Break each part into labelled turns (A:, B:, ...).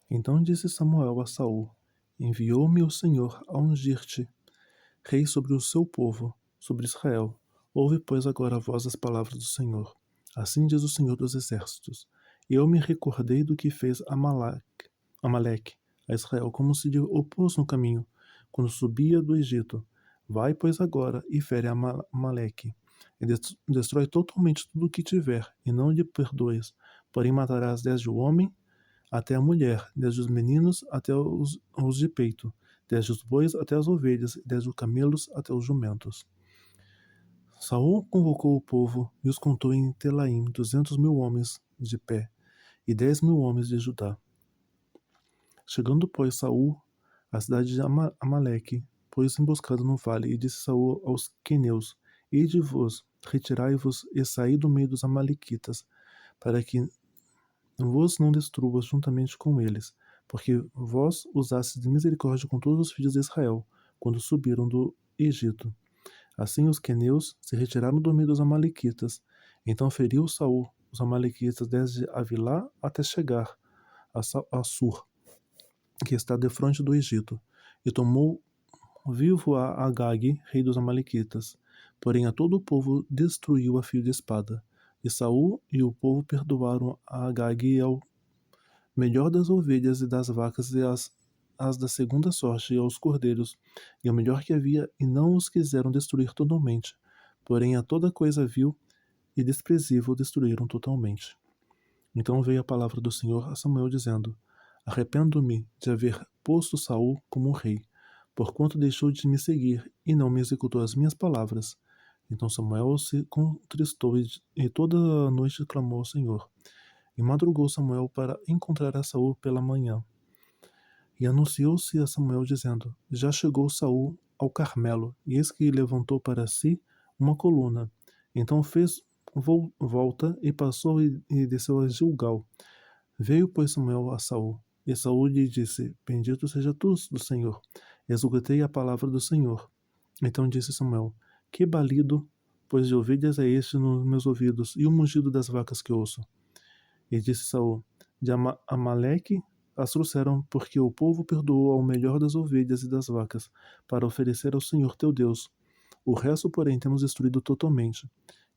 A: Então disse Samuel a Saul: Enviou-me o Senhor a ungir-te rei sobre o seu povo, sobre Israel. Ouve, pois, agora a voz as palavras do Senhor. Assim diz o Senhor dos Exércitos. Eu me recordei do que fez Amaleque a Israel, como se lhe opôs no caminho, quando subia do Egito. Vai, pois, agora e fere Amaleque, e destrói totalmente tudo o que tiver, e não lhe perdoes. Porém matarás desde o homem até a mulher, desde os meninos até os de peito, desde os bois até as ovelhas, desde os camelos até os jumentos. Saul convocou o povo e os contou em Telaim 200.000 homens de pé e 10.000 homens de Judá. Chegando, pois, Saul à cidade de Amaleque, pôs emboscada no vale, e disse Saul aos queneus: Ide-vos, retirai-vos e saí do meio dos amalequitas, para que vos não destrua juntamente com eles, porque vós usastes de misericórdia com todos os filhos de Israel, quando subiram do Egito. Assim os queneus se retiraram do meio dos amalequitas. Então feriu Saul os amalequitas desde Avilá até chegar a Sur, que está defronte do Egito, e tomou vivo a Agag, rei dos amalequitas. Porém a todo o povo destruiu a fio de espada. E Saul e o povo perdoaram a Agag e ao melhor das ovelhas e das vacas e as da segunda sorte e aos cordeiros, e o melhor que havia, e não os quiseram destruir totalmente. Porém a toda coisa vil e desprezível destruíram totalmente. Então veio a palavra do Senhor a Samuel dizendo: Arrependo-me de haver posto Saul como rei, porquanto deixou de me seguir e não me executou as minhas palavras. Então Samuel se contristou e toda a noite clamou ao Senhor. E madrugou Samuel para encontrar a Saul pela manhã. E anunciou-se a Samuel dizendo: Já chegou Saul ao Carmelo, e eis que levantou para si uma coluna. Então fez volta e passou e desceu a Gilgal. Veio, pois, Samuel a Saul, e Saul lhe disse: Bendito seja tu do Senhor. Executei a palavra do Senhor. Então disse Samuel: Que balido, pois de ovelhas é este nos meus ouvidos, e o mugido das vacas que ouço. E disse Saul: De Amaleque as trouxeram, porque o povo perdoou ao melhor das ovelhas e das vacas, para oferecer ao Senhor teu Deus. O resto, porém, temos destruído totalmente.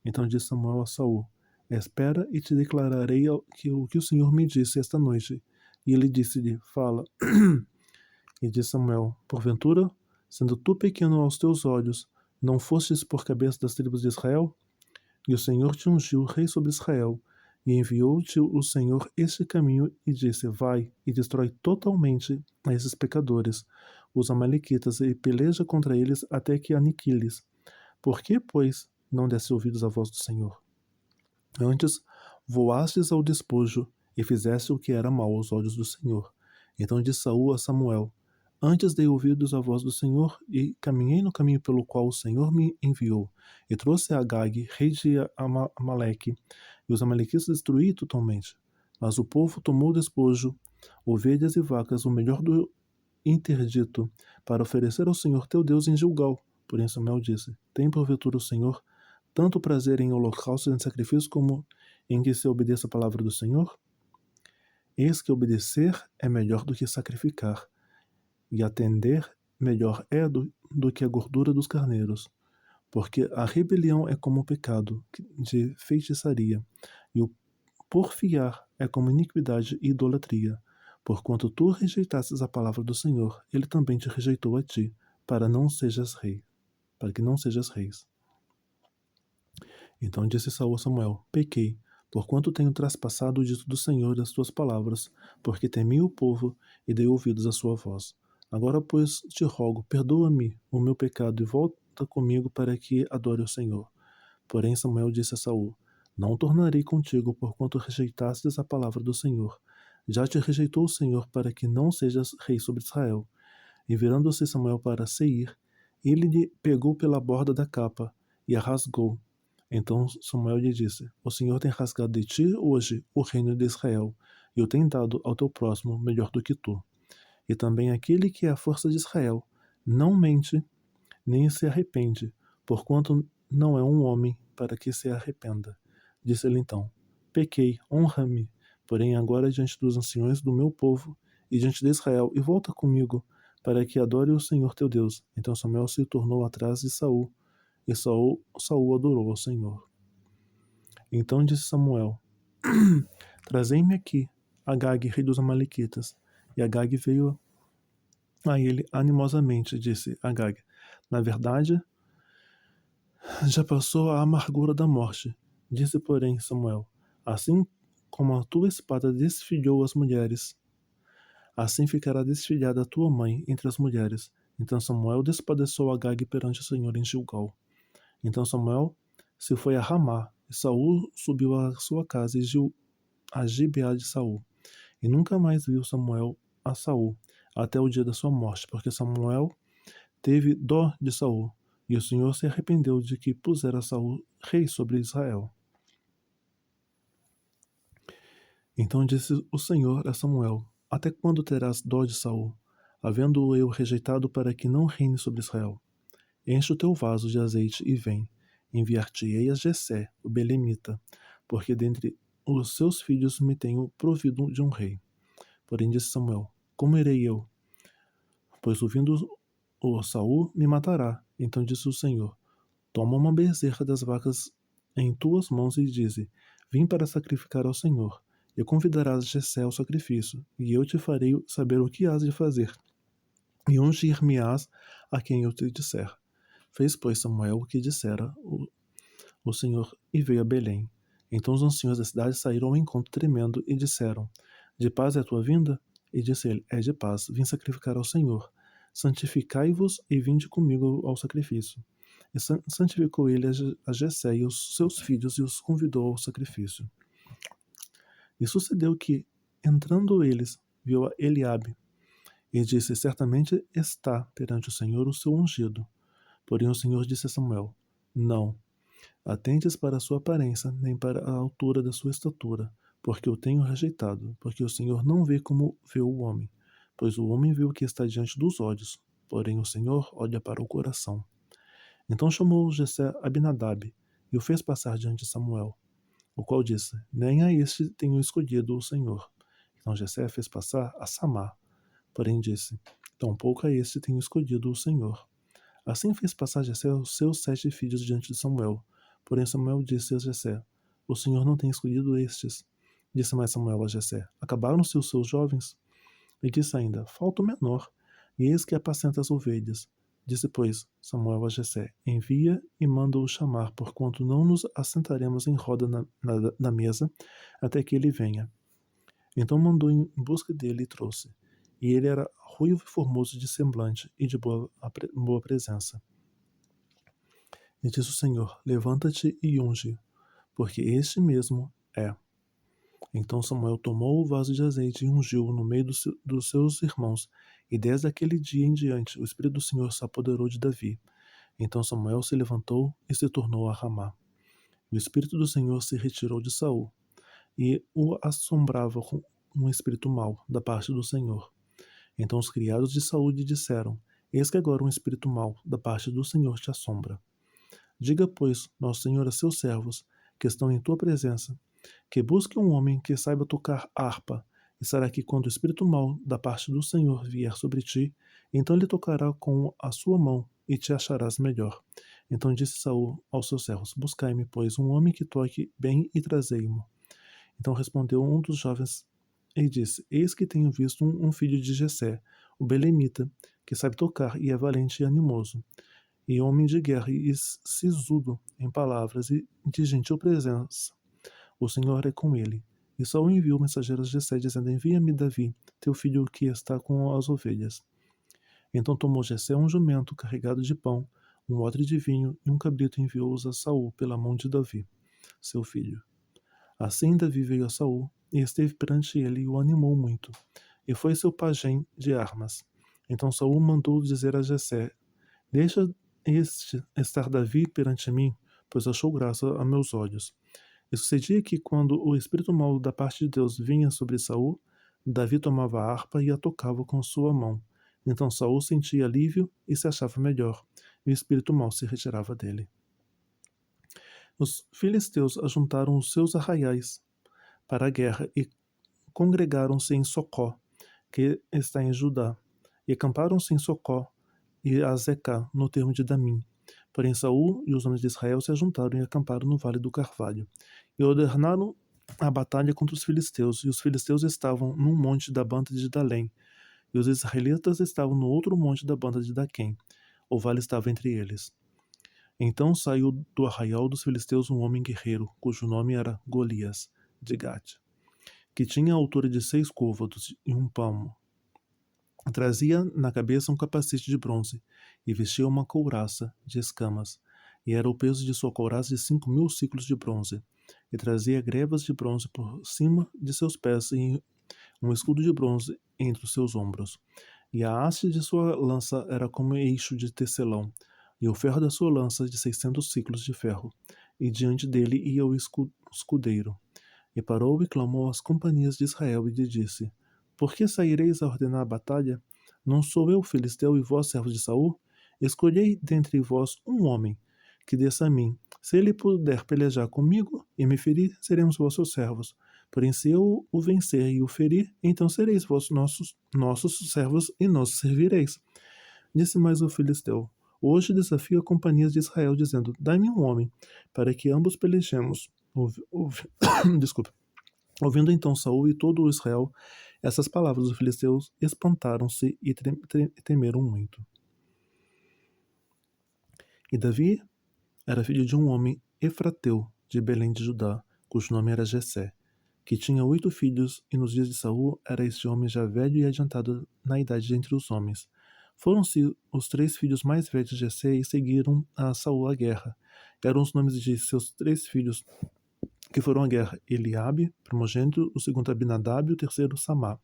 A: Então disse Samuel a Saul: Espera e te declararei o que o Senhor me disse esta noite. E ele disse-lhe: Fala. E disse Samuel: Porventura, sendo tu pequeno aos teus olhos, não fostes por cabeça das tribos de Israel? E o Senhor te ungiu rei sobre Israel, e enviou-te o Senhor este caminho, e disse: Vai e destrói totalmente a esses pecadores, os amalequitas, e peleja contra eles até que aniquiles. Por que, pois, não desse ouvidos à voz do Senhor? Antes voastes ao despojo, e fizeste o que era mal aos olhos do Senhor. Então disse Saul a Samuel: Antes dei ouvidos à voz do Senhor, e caminhei no caminho pelo qual o Senhor me enviou, e trouxe a Agag, rei de Amaleque, e os amalequitas destruí totalmente. Mas o povo tomou o despojo, ovelhas e vacas, o melhor do interdito, para oferecer ao Senhor teu Deus em Gilgal. Porém Samuel disse: Tem porventura o Senhor tanto prazer em holocaustos e em sacrifícios como em que se obedeça a palavra do Senhor? Eis que obedecer é melhor do que sacrificar, e atender melhor é do que a gordura dos carneiros. Porque a rebelião é como o pecado de feitiçaria, e o porfiar é como iniquidade e idolatria. Porquanto tu rejeitastes a palavra do Senhor, ele também te rejeitou a ti, para não sejas rei, para que não sejas reis. Então disse Saul a Samuel: Pequei, porquanto tenho traspassado o dito do Senhor das tuas palavras, porque temi o povo e dei ouvidos à sua voz. Agora, pois, te rogo, perdoa-me o meu pecado e volta comigo para que adore o Senhor. Porém Samuel disse a Saul: Não tornarei contigo, porquanto rejeitastes a palavra do Senhor. Já te rejeitou o Senhor para que não sejas rei sobre Israel. E virando-se Samuel para Seir, ele lhe pegou pela borda da capa e a rasgou. Então Samuel lhe disse: O Senhor tem rasgado de ti hoje o reino de Israel, e o tem dado ao teu próximo melhor do que tu. E também aquele que é a força de Israel não mente, nem se arrepende, porquanto não é um homem para que se arrependa. Disse ele então: Pequei, honra-me, porém agora diante dos anciões do meu povo, e diante de Israel, e volta comigo, para que adore o Senhor teu Deus. Então Samuel se tornou atrás de Saul, e Saul adorou ao Senhor. Então disse Samuel: Trazei-me aqui Agag, rei dos Amalequitas. E Agag veio a ele animosamente, disse Agag: Na verdade, já passou a amargura da morte. Disse, porém, Samuel: Assim como a tua espada desfilhou as mulheres, assim ficará desfilhada a tua mãe entre as mulheres. Então Samuel despadeçou Agag perante o Senhor em Gilgal. Então Samuel se foi a Ramá, e Saul subiu à sua casa a Gibeá de Saul. E nunca mais viu Samuel a Saul, até o dia da sua morte, porque Samuel teve dó de Saul, e o Senhor se arrependeu de que pusera Saul rei sobre Israel. Então disse o Senhor a Samuel: Até quando terás dó de Saul, havendo-o eu rejeitado para que não reine sobre Israel? Enche o teu vaso de azeite e vem. Enviar-te-ei a Jessé, o belemita, porque dentre os seus filhos me tenho provido de um rei. Porém disse Samuel: Como irei eu? Pois ouvindo o Saul me matará. Então disse o Senhor: Toma uma bezerra das vacas em tuas mãos e dize: Vim para sacrificar ao Senhor. E convidarás Jessé ao sacrifício, e eu te farei saber o que hás de fazer. E ungir-me-ás a quem eu te disser. Fez, pois, Samuel o que dissera o Senhor e veio a Belém. Então os anciões da cidade saíram ao encontro tremendo e disseram: De paz é a tua vinda? E disse ele: É de paz, vim sacrificar ao Senhor. Santificai-vos e vinde comigo ao sacrifício. E santificou ele a Jessé e os seus filhos e os convidou ao sacrifício. E sucedeu que, entrando eles, viu a Eliabe, e disse: Certamente está perante o Senhor o seu ungido. Porém o Senhor disse a Samuel: Não atentes para a sua aparência, nem para a altura da sua estatura, porque o tenho rejeitado, porque o Senhor não vê como vê o homem, pois o homem vê o que está diante dos olhos, porém o Senhor olha para o coração. Então chamou Jessé Abinadab, e o fez passar diante de Samuel, o qual disse: Nem a este tenho escolhido o Senhor. Então Jessé fez passar a Samá, porém disse: Tampouco a este tenho escolhido o Senhor. Assim fez passar Jessé os seus 7 filhos diante de Samuel. Porém Samuel disse a Jessé: O Senhor não tem escolhido estes. Disse mais Samuel a Jessé: Acabaram-se os seus jovens? E disse ainda: Falta o menor, e eis que apacenta as ovelhas. Disse, pois, Samuel a Jessé: Envia e manda-o chamar, porquanto não nos assentaremos em roda na mesa, até que ele venha. Então mandou em busca dele e trouxe. E ele era ruivo e formoso de semblante e de boa presença. E disse o Senhor: Levanta-te e unge, porque este mesmo é. Então Samuel tomou o vaso de azeite e ungiu no meio dos seus irmãos, e desde aquele dia em diante o Espírito do Senhor se apoderou de Davi. Então Samuel se levantou e se tornou a Ramá. E o Espírito do Senhor se retirou de Saul, e o assombrava com um espírito mau da parte do Senhor. Então os criados de Saul lhe disseram: Eis que agora um espírito mau da parte do Senhor te assombra. Diga, pois, nosso Senhor a seus servos, que estão em tua presença, que busque um homem que saiba tocar harpa, e será que quando o espírito mau da parte do Senhor vier sobre ti, então ele tocará com a sua mão e te acharás melhor. Então disse Saul aos seus servos: Buscai-me, pois, um homem que toque bem e trazei-mo. Então respondeu um dos jovens e disse: Eis que tenho visto um filho de Jessé, o belemita, que sabe tocar e é valente e animoso, e homem de guerra e sisudo em palavras e de gentil presença. O Senhor é com ele. E Saul enviou mensageiros de Jessé, dizendo: Envia-me Davi, teu filho que está com as ovelhas. Então tomou Jessé um jumento carregado de pão, um odre de vinho e um cabrito, e enviou-os a Saul pela mão de Davi, seu filho. Assim Davi veio a Saul, e esteve perante ele e o animou muito, e foi seu pajem de armas. Então Saul mandou dizer a Jessé: Deixa estar Davi perante mim, pois achou graça a meus olhos. E sucedia que, quando o espírito mau da parte de Deus vinha sobre Saul, Davi tomava a harpa e a tocava com sua mão. Então Saul sentia alívio e se achava melhor, e o espírito mau se retirava dele. Os filisteus ajuntaram os seus arraiais para a guerra e congregaram-se em Socó. que está em Judá, e acamparam-se em Socó e Azecá, no termo de Damim. Porém Saul e os homens de Israel se ajuntaram e acamparam no vale do Carvalho, e ordenaram a batalha contra os filisteus, e os filisteus estavam num monte da banda de Dalém, e os israelitas estavam no outro monte da banda de Daquém. O vale estava entre eles. Então saiu do arraial dos filisteus um homem guerreiro, cujo nome era Golias, de Gate, que tinha a altura de 6 côvados e 1 palmo. Trazia na cabeça um capacete de bronze, e vestia uma couraça de escamas, e era o peso de sua couraça de 5.000 ciclos de bronze, e trazia grebas de bronze por cima de seus pés e um escudo de bronze entre os seus ombros. E a haste de sua lança era como eixo de tecelão, e o ferro da sua lança de 600 ciclos de ferro, e diante dele ia o escudeiro. E parou e clamou às companhias de Israel e lhe disse: Por que saireis a ordenar a batalha? Não sou eu filisteu e vós servos de Saul? Escolhei dentre vós um homem, que desça a mim. Se ele puder pelejar comigo e me ferir, seremos vossos servos. Porém, se eu o vencer e o ferir, então sereis vós nossos servos e nos servireis. Disse mais o filisteu: Hoje desafio a companhias de Israel, dizendo: Dai-me um homem, para que ambos pelejemos. Desculpa. Ouvindo então Saul e todo o Israel essas palavras, os filisteus espantaram-se e temeram muito. E Davi era filho de um homem efrateu de Belém de Judá, cujo nome era Jessé, que tinha 8 filhos, e nos dias de Saul era este homem já velho e adiantado na idade entre os homens. Foram-se os 3 filhos mais velhos de Jessé e seguiram a Saul à guerra. Eram os nomes de seus 3 filhos que foram à guerra: Eliabe, primogênito, o segundo Abinadab e o terceiro Samá.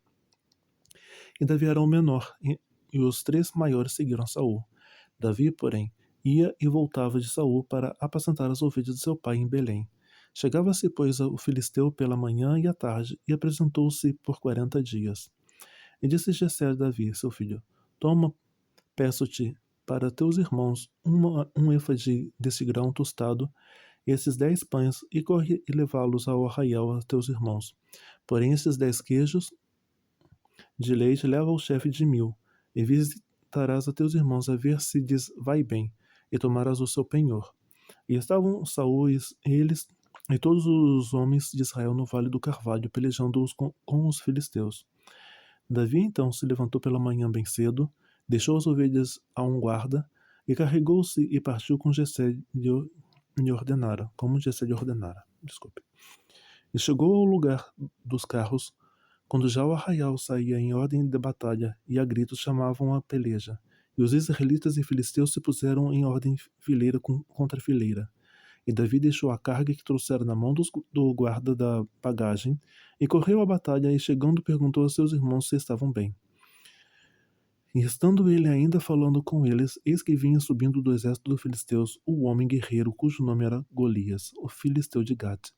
A: E Davi era o menor, e os 3 maiores seguiram Saul. Davi, porém, ia e voltava de Saul para apacentar as ovelhas de seu pai em Belém. Chegava-se, pois, o filisteu pela manhã e à tarde, e apresentou-se por 40 dias. E disse Jessé a Davi, seu filho: Toma, peço-te, para teus irmãos, um êfade desse grão tostado, esses 10 pães, e corre e levá-los ao arraial a teus irmãos. Porém, esses 10 queijos de leite leva ao chefe de 1000, e visitarás a teus irmãos a ver se lhes vai bem, e tomarás o seu penhor. E estavam Saul e eles e todos os homens de Israel no vale do Carvalho, pelejando com os filisteus. Davi então se levantou pela manhã bem cedo, deixou as ovelhas a um guarda, e carregou-se e partiu com Jessé lhe ordenara, como Jessé lhe ordenara. Desculpe. E chegou ao lugar dos carros, quando já o arraial saía em ordem de batalha, e a gritos chamavam a peleja. E os israelitas e filisteus se puseram em ordem fileira contra fileira. E Davi deixou a carga que trouxera na mão do guarda da bagagem, e correu à batalha, e chegando perguntou a seus irmãos se estavam bem. E estando ele ainda falando com eles, eis que vinha subindo do exército dos filisteus o homem guerreiro, cujo nome era Golias, o filisteu de Gate.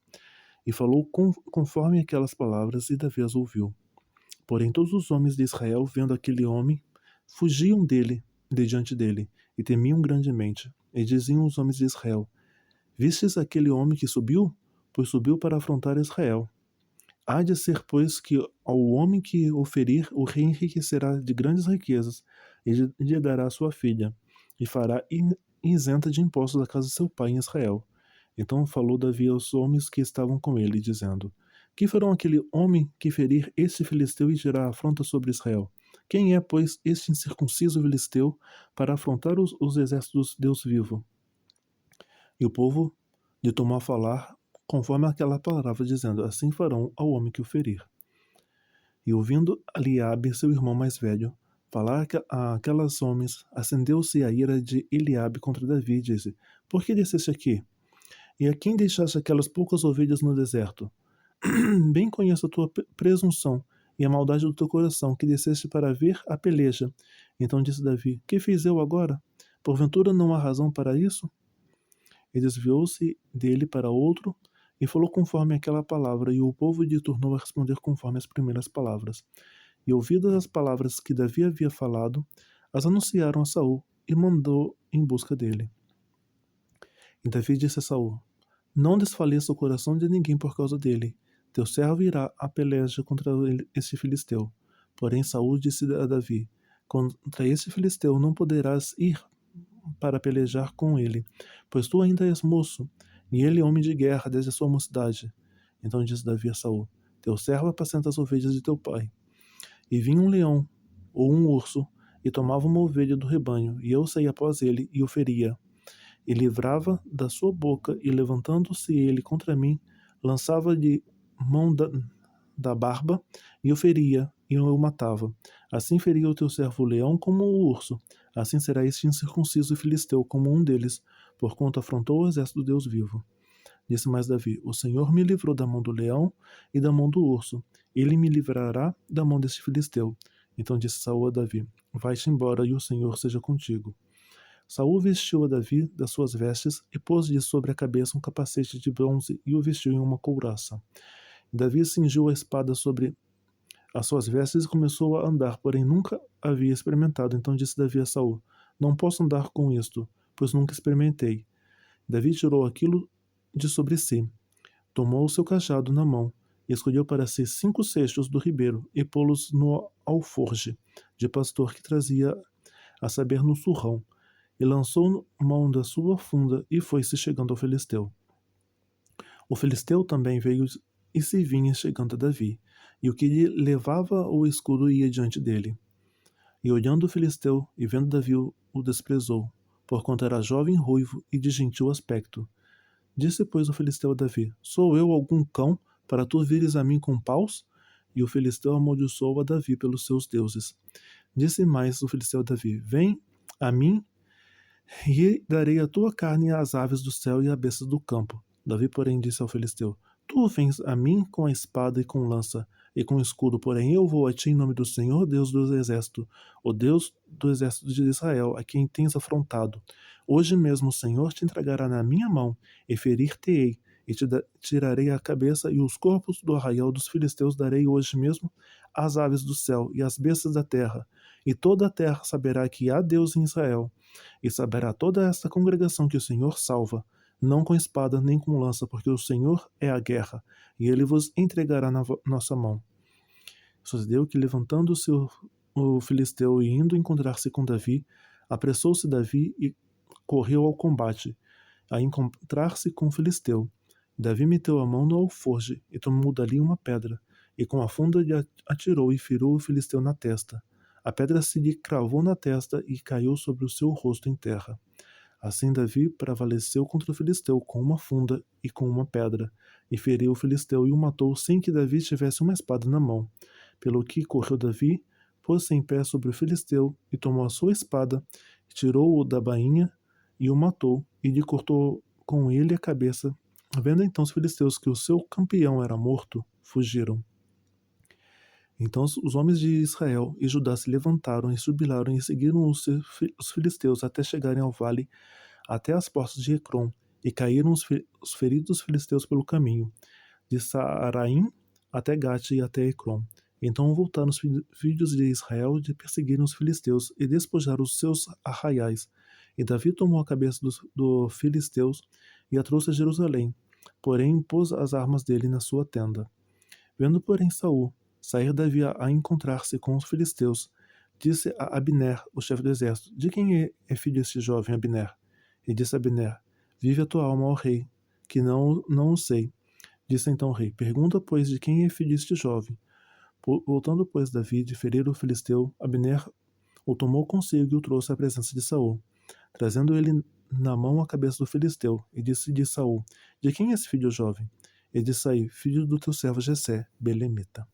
A: E falou conforme aquelas palavras, e Davi as ouviu. Porém todos os homens de Israel, vendo aquele homem, fugiam de diante dele, e temiam grandemente. E diziam os homens de Israel: Vistes aquele homem que subiu? Pois subiu para afrontar Israel. Há de ser, pois, que ao homem que o ferir, o rei enriquecerá de grandes riquezas, e lhe dará sua filha, e fará isenta de impostos a casa de seu pai em Israel. Então falou Davi aos homens que estavam com ele, dizendo: Que farão aquele homem que ferir este filisteu e gerar afronta sobre Israel? Quem é, pois, este incircunciso filisteu para afrontar os exércitos de Deus vivo? E o povo lhe tomou a falar conforme aquela palavra, dizendo: Assim farão ao homem que o ferir. E ouvindo Eliabe, seu irmão mais velho, falar a aquelas homens, acendeu-se a ira de Eliabe contra Davi, e disse: Por que desceste aqui? E a quem deixaste aquelas poucas ovelhas no deserto? Bem conheço a tua presunção e a maldade do teu coração, que desceste para ver a peleja. Então disse Davi: Que fiz eu agora? Porventura não há razão para isso? E desviou-se dele para outro, e falou conforme aquela palavra, e o povo lhe tornou a responder conforme as primeiras palavras. E ouvidas as palavras que Davi havia falado, as anunciaram a Saul, e mandou em busca dele. E Davi disse a Saul: Não desfaleça o coração de ninguém por causa dele. Teu servo irá à peleja contra este filisteu. Porém Saul disse a Davi: contra este filisteu não poderás ir para pelejar com ele, pois tu ainda és moço, e ele é homem de guerra desde a sua mocidade. Então disse Davi a Saul: teu servo apacenta as ovelhas de teu pai. E vinha um leão ou um urso e tomava uma ovelha do rebanho, e eu saía após ele e o feria, e livrava da sua boca, e levantando-se ele contra mim, lançava-lhe mão da barba, e o feria, e eu o matava. Assim feria o teu servo o leão como o urso. Assim será este incircunciso filisteu como um deles, porquanto afrontou o exército do Deus vivo. Disse mais Davi: o Senhor me livrou da mão do leão e da mão do urso. Ele me livrará da mão deste filisteu. Então disse Saul a Davi: vai-te embora, e o Senhor seja contigo. Saul vestiu a Davi das suas vestes e pôs-lhe sobre a cabeça um capacete de bronze e o vestiu em uma couraça. Davi cingiu a espada sobre as suas vestes e começou a andar, porém nunca havia experimentado. Então disse Davi a Saul: não posso andar com isto, pois nunca experimentei. Davi tirou aquilo de sobre si, tomou o seu cajado na mão, e escolheu para si 5 cestos do ribeiro, e pô-los no alforje de pastor que trazia, a saber, no surrão, e lançou mão da sua funda, e foi-se chegando ao filisteu. O filisteu também veio e se vinha chegando a Davi, e o que lhe levava o escudo ia diante dele. E olhando o filisteu, e vendo Davi, o desprezou, porquanto era jovem, ruivo e de gentil aspecto. Disse, pois, o filisteu a Davi: sou eu algum cão, para tu vires a mim com paus? E o filisteu amaldiçoou a Davi pelos seus deuses. Disse mais o filisteu a Davi: vem a mim, e darei a tua carne às aves do céu e às bestas do campo. Davi, porém, disse ao filisteu: tu vens a mim com a espada e com lança, e com escudo, porém eu vou a ti em nome do Senhor, Deus do exército, o Deus do exército de Israel, a quem tens afrontado. Hoje mesmo o Senhor te entregará na minha mão, e ferir-te-ei, e te tirarei a cabeça, e os corpos do arraial dos filisteus darei hoje mesmo às aves do céu e às bestas da terra, e toda a terra saberá que há Deus em Israel, e saberá toda esta congregação que o Senhor salva, não com espada nem com lança, porque o Senhor é a guerra, e ele vos entregará na nossa mão. Sucedeu que, levantando-se o filisteu e indo encontrar-se com Davi, apressou-se Davi e correu ao combate, a encontrar-se com o filisteu. Davi meteu a mão no alforje e tomou dali uma pedra, e com a funda lhe atirou e feriu o filisteu na testa. A pedra se lhe cravou na testa e caiu sobre o seu rosto em terra. Assim Davi prevaleceu contra o filisteu com uma funda e com uma pedra, e feriu o filisteu e o matou sem que Davi tivesse uma espada na mão. Pelo que correu Davi, pôs-se em pé sobre o filisteu, e tomou a sua espada, tirou-o da bainha, e o matou, e lhe cortou com ele a cabeça. Vendo então os filisteus que o seu campeão era morto, fugiram. Então os homens de Israel e Judá se levantaram e jubilaram e seguiram os filisteus até chegarem ao vale, até as portas de Ecrom, e caíram os feridos filisteus pelo caminho, de Saaraim até Gate e até Ecrom. Então voltaram os filhos de Israel de perseguirem os filisteus e despojaram os seus arraiais. E Davi tomou a cabeça dos filisteus e a trouxe a Jerusalém, porém pôs as armas dele na sua tenda. Vendo, porém, Saul sair Davi a encontrar-se com os filisteus, disse a Abner, o chefe do exército: de quem é filho este jovem, Abner? E disse Abner: vive a tua alma, ó rei, que não o sei. Disse então o rei: pergunta, pois, de quem é filho este jovem. Voltando, pois, Davi de ferir o filisteu, Abner o tomou consigo e o trouxe à presença de Saul, trazendo ele na mão a cabeça do filisteu, e disse-lhe Saul: de quem é esse filho jovem? E disse aí: filho do teu servo Jessé, belemita.